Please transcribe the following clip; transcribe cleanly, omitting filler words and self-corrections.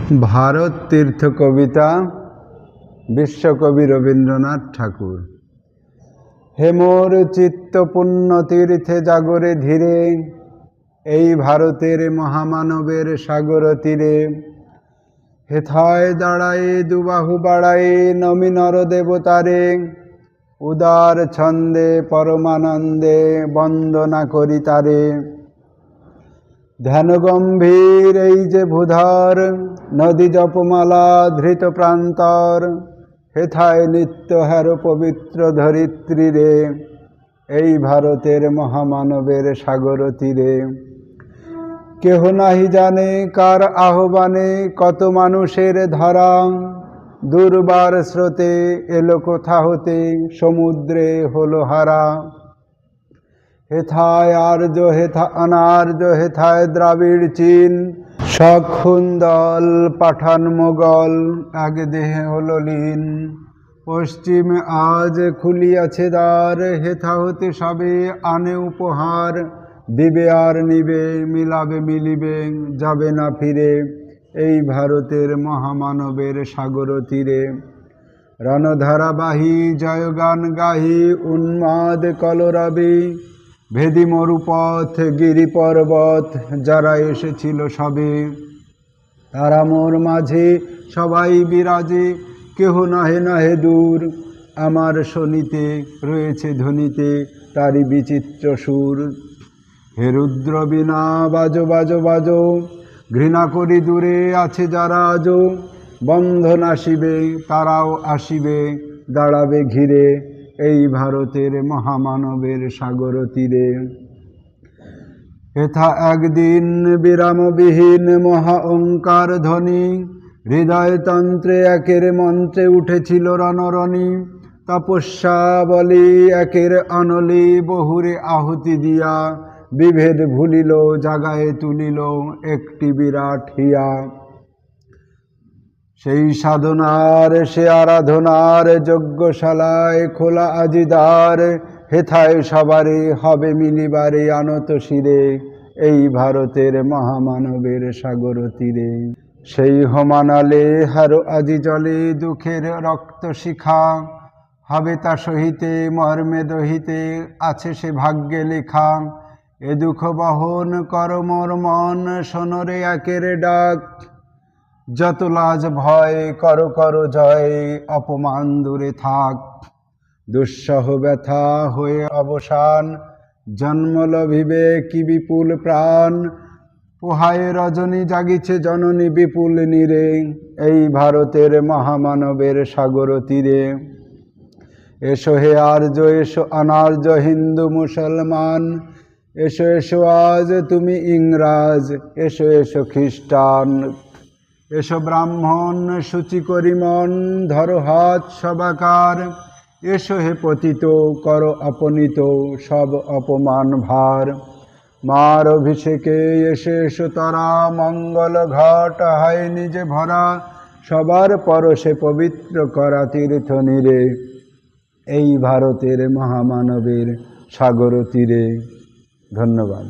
ভারত তীর্থ কবিতা বিশ্বকবি রবীন্দ্রনাথ ঠাকুর। হে মোর চিত্ত পুণ্য তীর্থে জাগরে ধীরে, এই ভারতের মহামানবের সাগর তীরে। হেথায় দাঁড়ায়ে দুবাহু বাড়ায়ে নমি নর দেবতারে, উদার ছন্দে পরমানন্দে বন্দনা করি তারে। ধ্যান গম্ভীর এই যে ভূধর, নদী জপমালা ধৃত প্রান্তর। হেথায় নিত্য হের পবিত্র ধরিত্রী রে, এই ভারতের মহামানবের সাগর তীরে। কেহ নাহি জানে কার আহ্বানে কত মানুষের ধারা, দুর্বার স্রোতে এলো কোথা হতে সমুদ্রে হলো হারা। হেথায় আর্য হেথা অনার্য, হেথায় দ্রাবিড় চীন, শক দল পাঠান মোগল এক দেহে হল লীন। পশ্চিমে আজ খুলিয়াছে দ্বার, হেথা হতে সবে আনে উপহার। দিবে আর নিবে মিলাবে মিলিবে যাবে না ফিরে, এই ভারতের মহামানবের সাগর তীরে। রণধারাবাহী জয়গান গাহি উন্মাদ কলরবে, ভেদি মরুপথ গিরি পর্বত যারা এসেছিল সবে। তারা মোর মাঝে সবাই বিরাজে, কেহ নাহে নাহে দূর। আমার শনিতে রয়েছে ধ্বনিতে তারি বিচিত্র সুর। হে রুদ্র বীণা বাজো বাজো বাজো, ঘৃণা করি দূরে আছে যারা আজো। বন্ধন আসিবে তারাও আসিবে, দাঁড়াবে ঘিরে, এই ভারতের মহামানবের সাগর তীরে। হেথা একদিন বিরামবিহীন মহা ওঙ্কার ধ্বনি, হৃদয়তন্ত্রে একের মন্ত্রে উঠেছিল রণরণী। তপস্যা বলি একের অনলি, বহুরে আহুতি দিয়া বিভেদ ভুলিল জাগায়ে তুলিল একটি বিরাট হিয়া। সেই সাধনার সে আরাধনার যজ্ঞশালায় খোলা আজি দ্বার, হেথায় সবারে হবে মিলিবারে আনত শিরে, এই ভারতের মহামানবের সাগর তীরে। সেই হোমানলে হারো আজি জলে দুঃখের রক্ত শিখা, হবে তা সহিতে মর্মে দহিতে আছে সে ভাগ্যে লেখা। এ দুঃখ বহন কর মোর মন, শোনরে একের ডাক। যত লাজ ভয় কর কর জয়, অপমান দূরে থাক। দুঃসহ ব্যথা হয়ে অবসান, জন্ম লভিবে কি বিপুল প্রাণ। পোহায় রজনী জাগিছে জননী বিপুল নীরে, এই ভারতের মহামানবের সাগর তীরে। এসো হে আর্য এসো অনার্য হিন্দু মুসলমান, এসো এসো আজ তুমি ইংরাজ, এসো এসো খ্রিস্টান। এসো ব্রাহ্মণ শুচি করি মন, ধরো হাত সবাকার। এসো হে পতিত কর অপনীত সব অপমান ভার। মার অভিষেকে এসে এসো তারা, মঙ্গল ঘট হয় নিজে ভরা। সবার পরশে পবিত্র করা তীর্থ নীরে, এই ভারতের মহামানবের সাগর তীরে। ধন্যবাদ।